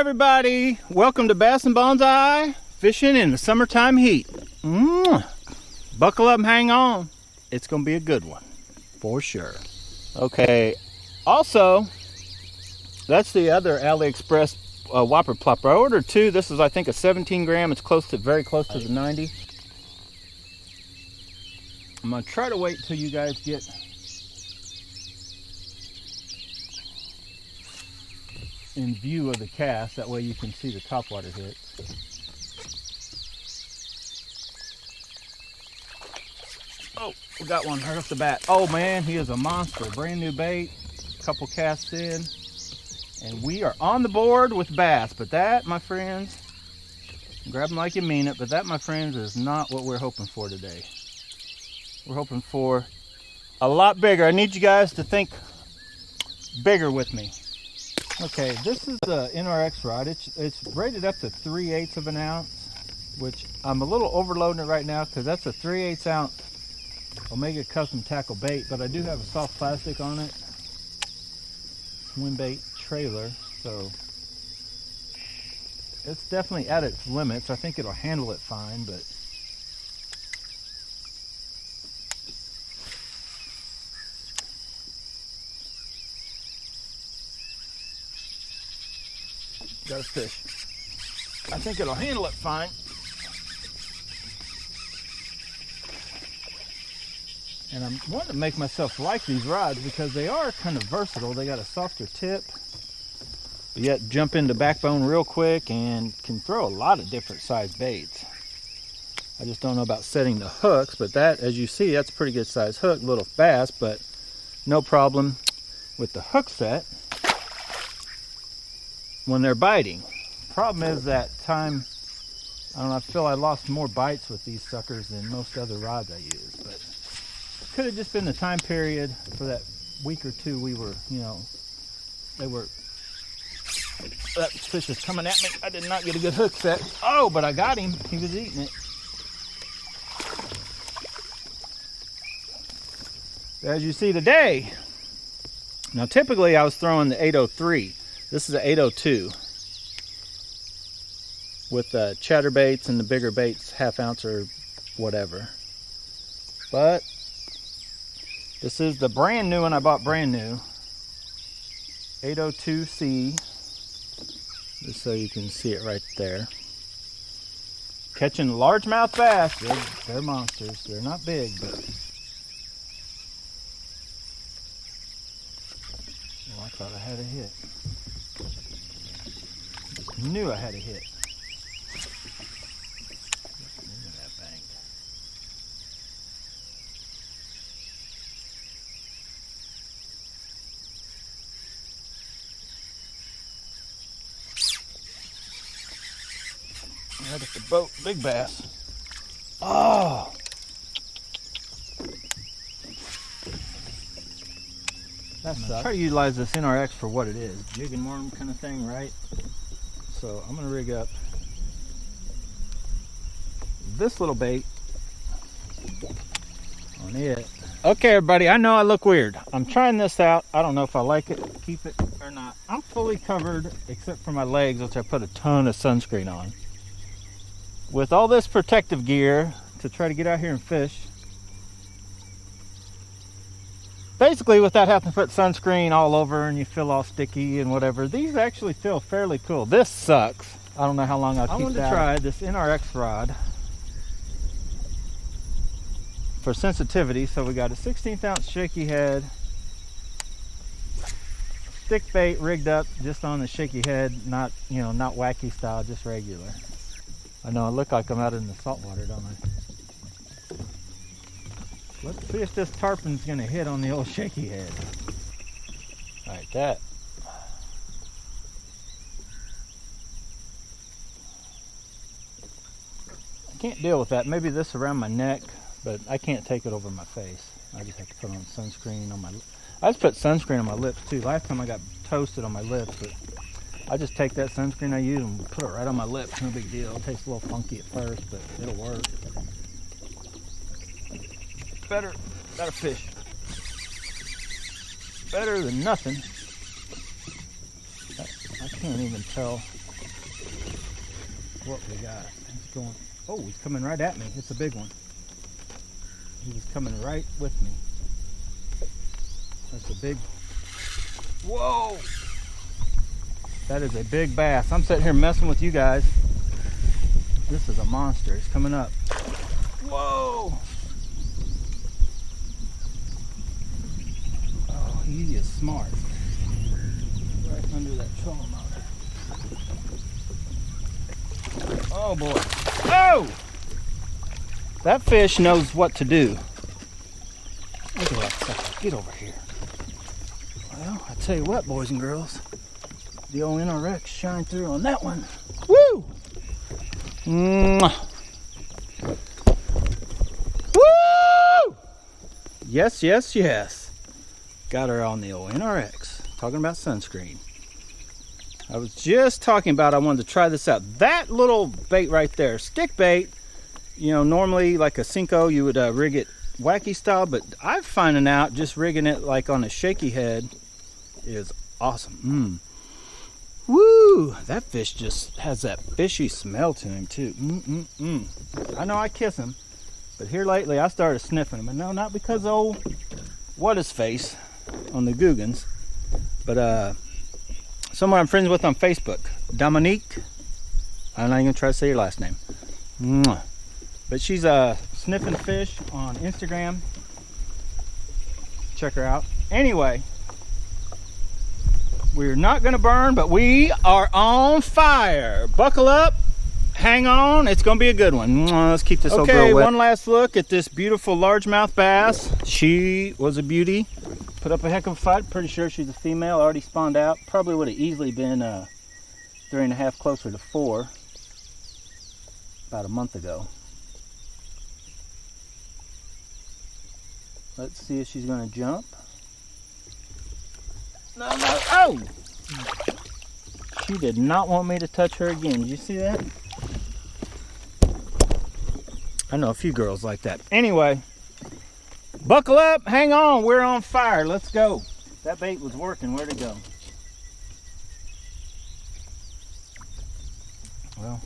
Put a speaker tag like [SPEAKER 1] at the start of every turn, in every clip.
[SPEAKER 1] everybody, welcome to Bass and Bonsai, fishing in the summertime heat. Buckle up and hang on. It's gonna be a good one, for sure. Okay, also, that's the other AliExpress whopper plopper. I ordered two. This is, I think, a 17 gram. It's very close to the 90. I'm gonna try to wait till you guys get in view of the cast, that way you can see the topwater hit. Oh, we got one right off the bat. Oh man, he is a monster. Brand new bait, couple casts in, and we are on the board with bass. But that, my friends, grab them like you mean it, but that, my friends, is not what we're hoping for today. We're hoping for a lot bigger. I need you guys to think bigger with me. Okay, this is the NRX rod. It's rated up to 3/8 of an ounce, which I'm a little overloading it right now because that's a 3/8 ounce Omega custom tackle bait, but I do have a soft plastic on it. Swim bait trailer, so it's definitely at its limits. I think it'll handle it fine, but got a fish. I think it'll handle it fine. And I'm wanting to make myself like these rods because they are kind of versatile. They got a softer tip, but yet jump into backbone real quick and can throw a lot of different size baits. I just don't know about setting the hooks, but that, as you see, that's a pretty good size hook, little bass, but no problem with the hook set when they're biting. Problem is that time, I don't know, I feel I lost more bites with these suckers than most other rods I use, but it could have just been the time period for that week or two we were, that fish is coming at me. I did not get a good hook set. Oh, but I got him. He was eating it. As you see today, now typically I was throwing the 803. This is an 802 with the chatterbaits and the bigger baits, half ounce or whatever. But this is the brand new one I bought brand new, 802C, just so you can see it right there. Catching largemouth bass. They're monsters. They're not big, but oh, I thought I had a hit. Knew I had a hit. Look at that bank. Right at the boat, big bass. Oh! That sucks. Try to utilize this NRX for what it is, jig and worm kind of thing, right? So I'm gonna rig up this little bait on it. Okay, everybody, I know I look weird. I'm trying this out. I don't know if I like it, keep it or not. I'm fully covered except for my legs, which I put a ton of sunscreen on. With all this protective gear to try to get out here and fish. Basically, without having to put sunscreen all over and you feel all sticky and whatever, these actually feel fairly cool. This sucks. I don't know how long I'll keep that. I wanted to try this NRX rod for sensitivity. So we got a 16th ounce shaky head, stick bait rigged up just on the shaky head, not wacky style, just regular. I know I look like I'm out in the salt water, don't I? Let's see if this tarpon's gonna hit on the old shaky head. Like that. I can't deal with that. Maybe this around my neck, but I can't take it over my face. I just have to put on sunscreen on my lips. I just put sunscreen on my lips too. Last time I got toasted on my lips, but I just take that sunscreen I use and put it right on my lips. No big deal. It tastes a little funky at first, but it'll work. Better fish. Better than nothing. I can't even tell what we got. He's going, oh, he's coming right at me. It's a big one. He was coming right with me. That's a big, whoa! That is a big bass. I'm sitting here messing with you guys. This is a monster. He's coming up. Whoa! Oh, he is smart. Right under that trolling motor. Oh boy. Oh! That fish knows what to do. Look at that sucker. Get over here. Well, I tell you what, boys and girls. The old NRX shine through on that one. Woo! Mwah. Woo! Yes, yes, yes. Got her on the old NRX. Talking about sunscreen. I was just talking about I wanted to try this out. That little bait right there, stick bait, you know, normally like a Cinco, you would rig it wacky style, but I'm finding out just rigging it like on a shaky head is awesome. Woo! That fish just has that fishy smell to him too. I know I kiss him, but here lately I started sniffing him. And no, not because of old what-his-face on the Googans, but someone I'm friends with on Facebook, Dominique. I'm not even gonna try to say your last name. But she's sniffing fish on Instagram. Check her out. Anyway, we're not gonna burn, but we are on fire. Buckle up, hang on, it's gonna be a good one. Let's keep this old girl wet. One last look at this beautiful largemouth bass. She was a beauty. Put up a heck of a fight. Pretty sure she's a female, already spawned out. Probably would have easily been 3.5, closer to 4 about a month ago. Let's see if she's gonna jump. No, no, oh! She did not want me to touch her again. Did you see that? I know a few girls like that. Anyway, buckle up, hang on, we're on fire. Let's go. That bait was working. Where'd it go? Well,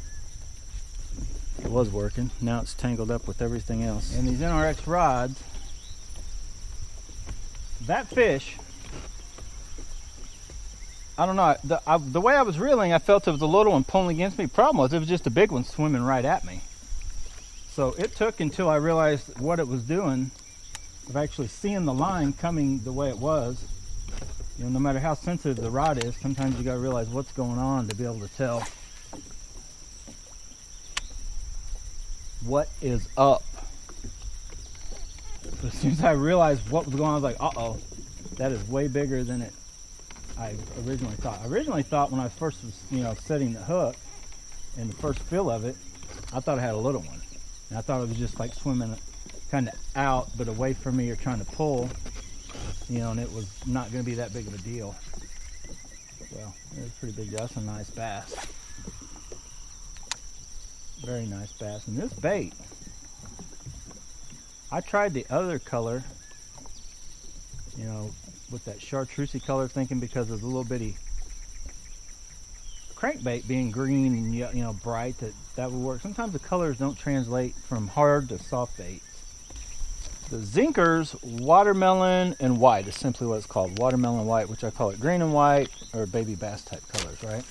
[SPEAKER 1] it was working. Now it's tangled up with everything else. And these NRX rods, that fish, I don't know, the way I was reeling, I felt it was a little one pulling against me. Problem was, it was just a big one swimming right at me. So it took until I realized what it was doing, of actually seeing the line coming the way it was. You know, no matter how sensitive the rod is, sometimes you gotta realize what's going on to be able to tell what is up. So as soon as I realized what was going on, I was like, uh-oh, that is way bigger than I originally thought. I originally thought when I first was, you know, setting the hook and the first feel of it, I thought I had a little one. And I thought it was just like swimming kind of out but away from me or trying to pull, you know, and it was not going to be that big of a deal. Well, it was a pretty big deal. That's a nice bass. Very nice bass. And this bait, I tried the other color, you know, with that chartreusey color, thinking because of the little bitty crankbait being green and, you know, bright, that would work. Sometimes the colors don't translate from hard to soft baits. The Zinker's watermelon and white is simply what it's called, watermelon white, which I call it green and white, or baby bass type colors, right?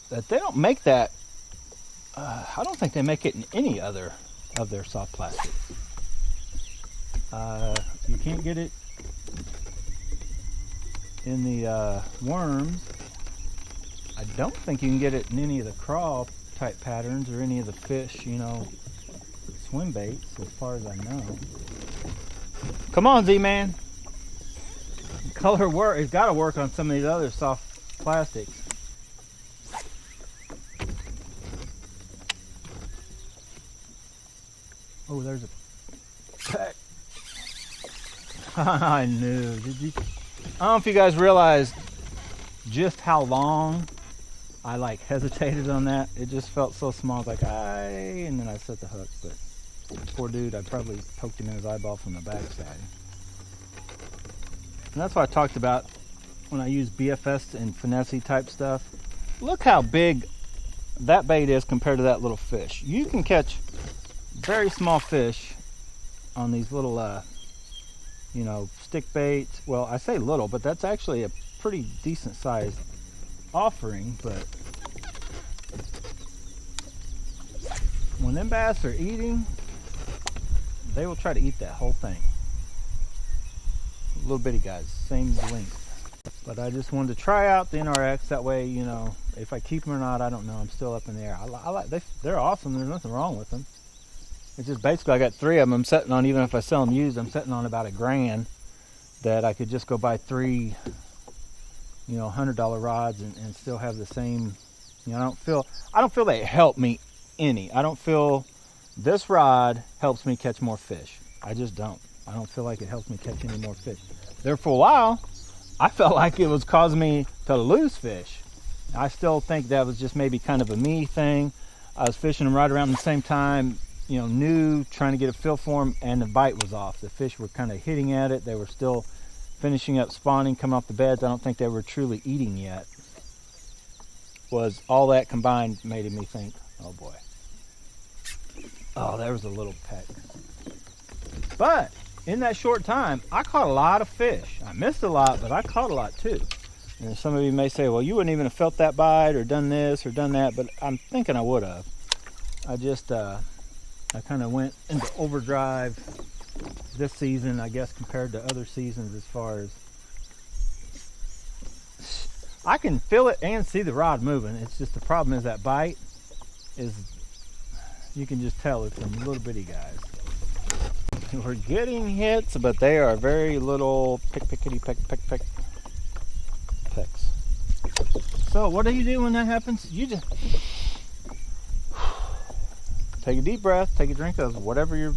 [SPEAKER 1] That they don't make that, I don't think they make it in any other of their soft plastics. You can't get it in the worms. I don't think you can get it in any of the crawl type patterns or any of the fish, you know, swim baits, as far as I know. Come on, Z-Man. Color work, it's got to work on some of these other soft plastics. Oh, there's a peck. I knew. Did you? I don't know if you guys realized just how long I like hesitated on that. It just felt so small. I was like, and then I set the hook. But poor dude, I probably poked him in his eyeball from the backside. And that's what I talked about when I use BFS and Finesse type stuff. Look how big that bait is compared to that little fish. You can catch very small fish on these little, you know, stick baits. Well, I say little, but that's actually a pretty decent sized offering. But when them bass are eating, they will try to eat that whole thing. Little bitty guys, same length. But I just wanted to try out the NRX. That way, you know, if I keep them or not, I don't know. I'm still up in the air. I like they're awesome. There's nothing wrong with them. It's just basically I got 3 of them. I'm sitting on, even if I sell them used, I'm sitting on about $1,000 that I could just go buy 3, you know, $100 rods and still have the same. You know, I don't feel they help me any. I don't feel this rod helps me catch more fish. I just don't. I don't feel like it helps me catch any more fish. There for a while, I felt like it was causing me to lose fish. I still think that was just maybe kind of a me thing. I was fishing them right around the same time, you know, new, trying to get a feel for them, and the bite was off. The fish were kind of hitting at it. They were still finishing up spawning, coming off the beds. I don't think they were truly eating yet. Was all that combined made me think, oh boy. Oh, there was a little peck. But in that short time, I caught a lot of fish. I missed a lot, but I caught a lot too. And some of you may say, well, you wouldn't even have felt that bite or done this or done that, but I'm thinking I would have. I just, I kind of went into overdrive this season, I guess, compared to other seasons as far as I can feel it and see the rod moving. It's just the problem is that bite is, you can just tell it's some little bitty guys. We're getting hits, but they are very little pickety peck pecks. So what do you do when that happens? You just take a deep breath, take a drink of whatever your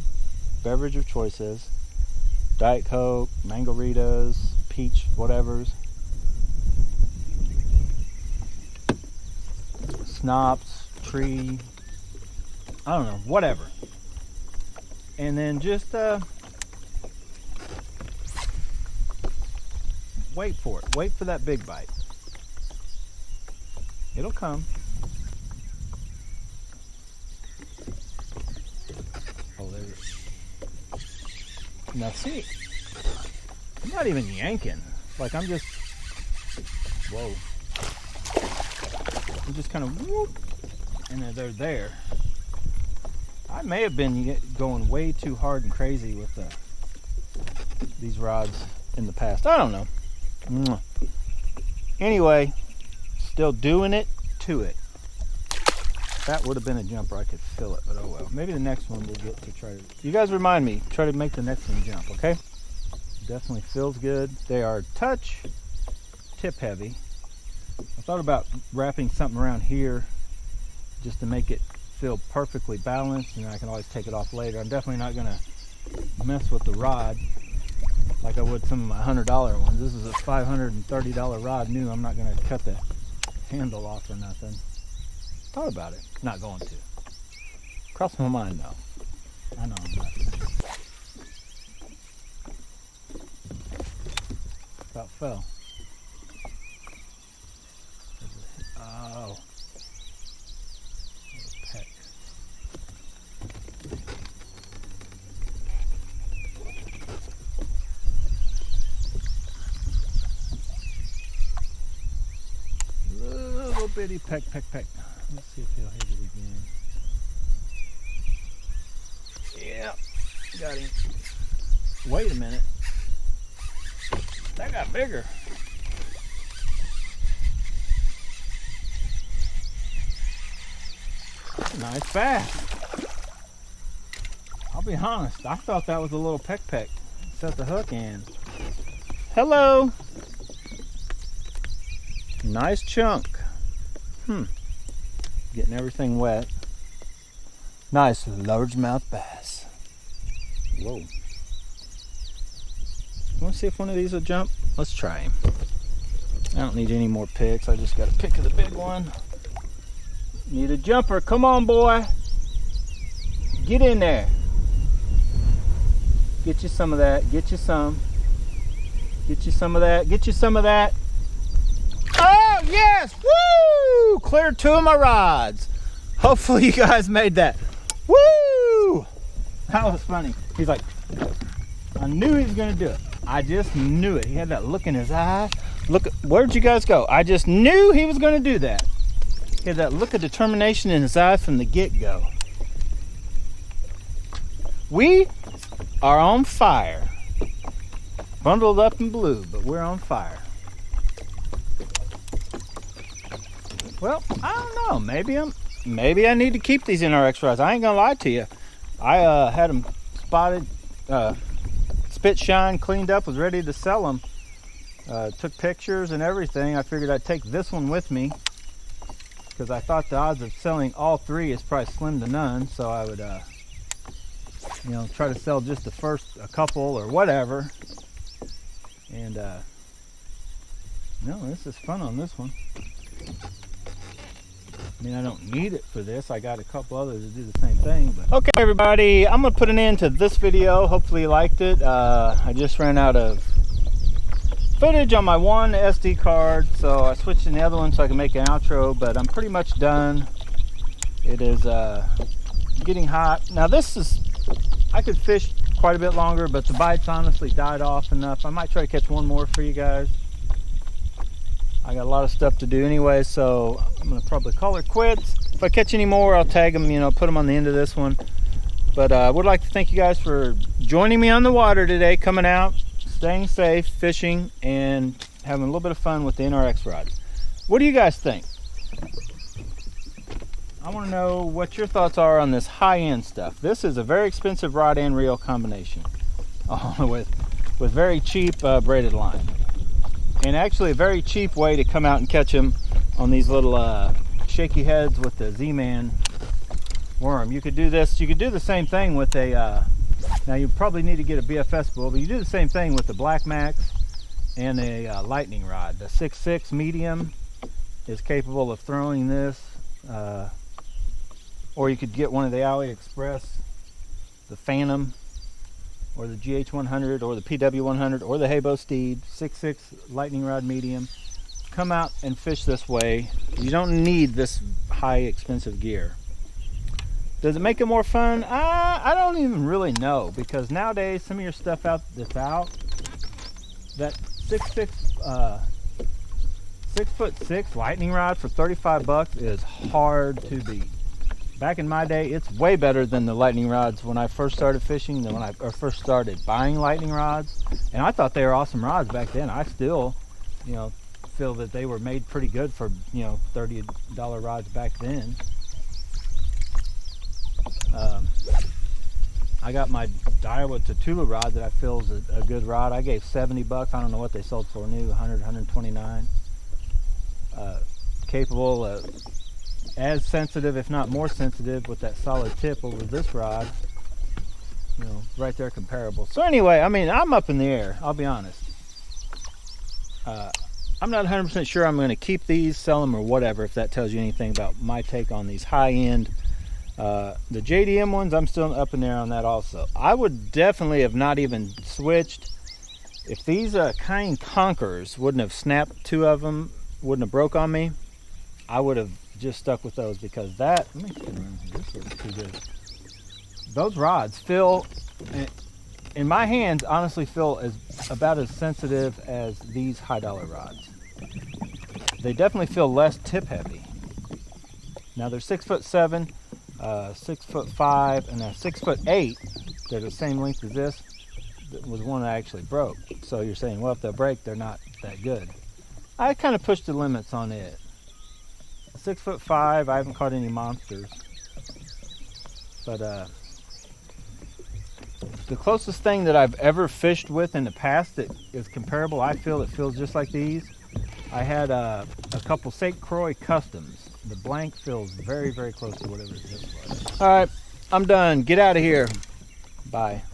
[SPEAKER 1] beverage of choice is. Diet Coke, Mango-ritas, peach, whatever's. Snops, tree, I don't know, whatever. And then just wait for it. Wait for that big bite. It'll come. Oh, there it is. Now see, I'm not even yanking. Like I'm just, whoa. I'm just kind of whoop, and then they're there. I may have been going way too hard and crazy with these rods in the past. I don't know. Anyway, still doing it to it. That would have been a jumper. I could feel it, but oh well. Maybe the next one we'll get to try to. You guys remind me. Try to make the next one jump, okay? Definitely feels good. They are touch tip heavy. I thought about wrapping something around here just to make it feel perfectly balanced, and I can always take it off later. I'm definitely not gonna mess with the rod like I would some of my $100 ones. This is a $530 rod new. I'm not gonna cut the handle off or nothing. Thought about it, not going to. Crossed my mind though. I know I'm not. About fell. Oh. Little bitty peck. Let's see if he'll hit it again. Yeah, got him. Wait a minute. That got bigger. Nice bass. I'll be honest, I thought that was a little peck. Set the hook in. Hello. Nice chunk. Getting everything wet. Nice largemouth bass. Whoa. You want to see if one of these will jump? Let's try him. I don't need any more picks. I just got a pick of the big one. Need a jumper. Come on, boy. Get in there. Get you some of that. Get you some. Get you some of that. Get you some of that. Oh, yes. Woo! cleared 2 of my rods. Hopefully you guys made that. Woo! That was funny. He's like, I knew he was gonna do it. I just knew it. He had that look in his eye. Look, where'd you guys go? I just knew he was gonna do that. He had that look of determination in his eye from the get-go. We are on fire. Bundled up in blue, but we're on fire. Well, I don't know. Maybe I need to keep these NRX rods. I ain't gonna lie to you. I had them spotted, spit shine, cleaned up, was ready to sell them. Took pictures and everything. I figured I'd take this one with me because I thought the odds of selling all 3 is probably slim to none. So I would, you know, try to sell just the first a couple or whatever. And no, this is fun on this one. I mean, I don't need it for this. I got a couple others to do the same thing. But okay, everybody, I'm gonna put an end to this video. Hopefully you liked it. I just ran out of footage on my one SD card, so I switched to the other one so I can make an outro, but I'm pretty much done. It is getting hot. Now this is, I could fish quite a bit longer, but the bites honestly died off enough. I might try to catch one more for you guys. I got a lot of stuff to do anyway, so I'm gonna probably call it quits. If I catch any more, I'll tag them, you know, put them on the end of this one. But I would like to thank you guys for joining me on the water today, coming out, staying safe, fishing, and having a little bit of fun with the NRX rods. What do you guys think? I want to know what your thoughts are on this high-end stuff. This is a very expensive rod and reel combination with very cheap braided line. And actually a very cheap way to come out and catch them on these little shaky heads with the Z-Man worm. You could do this. You could do the same thing with a, now you probably need to get a BFS bull, but you do the same thing with the Black Max and a lightning rod. The 6.6 medium is capable of throwing this, or you could get one of the AliExpress, the Phantom, or the GH100, or the PW100, or the Habo Steed, 6.6 lightning rod medium. Come out and fish this way. You don't need this high expensive gear. Does it make it more fun? I don't even really know, because nowadays some of your stuff that's out, that 6'6" lightning rod for 35 bucks is hard to beat. Back in my day, it's way better than the lightning rods when I first started fishing, than when I first started buying lightning rods. And I thought they were awesome rods back then. I still, you know, feel that they were made pretty good for, you know, $30 rods back then. I got my Daiwa Tatula rod that I feel is a good rod. I gave 70 bucks. I don't know what they sold for new, 100, 129. Capable of as sensitive, if not more sensitive, with that solid tip over this rod. You know, right there comparable. So anyway, I mean, I'm up in the air, I'll be honest. I'm not 100% sure I'm going to keep these, sell them, or whatever, if that tells you anything about my take on these high-end. The JDM ones, I'm still up in there on that also. I would definitely have not even switched. If these Kind Conquerors wouldn't have snapped, 2 of them, wouldn't have broke on me, I would have just stuck with those, because that, let me spin around here, this looks too good. Those rods feel, in my hands, honestly feel about as sensitive as these high dollar rods. They definitely feel less tip heavy. Now they're 6'7", 6'5", and a 6'8". They're the same length as this. That was one that actually broke. So you're saying, well, if they break, they're not that good. I kind of pushed the limits on it. 6'5", I haven't caught any monsters. But the closest thing that I've ever fished with in the past that is comparable, I feel it feels just like these. I had a couple St. Croix Customs. The blank feels very, very close to whatever this was. All right, I'm done. Get out of here. Bye.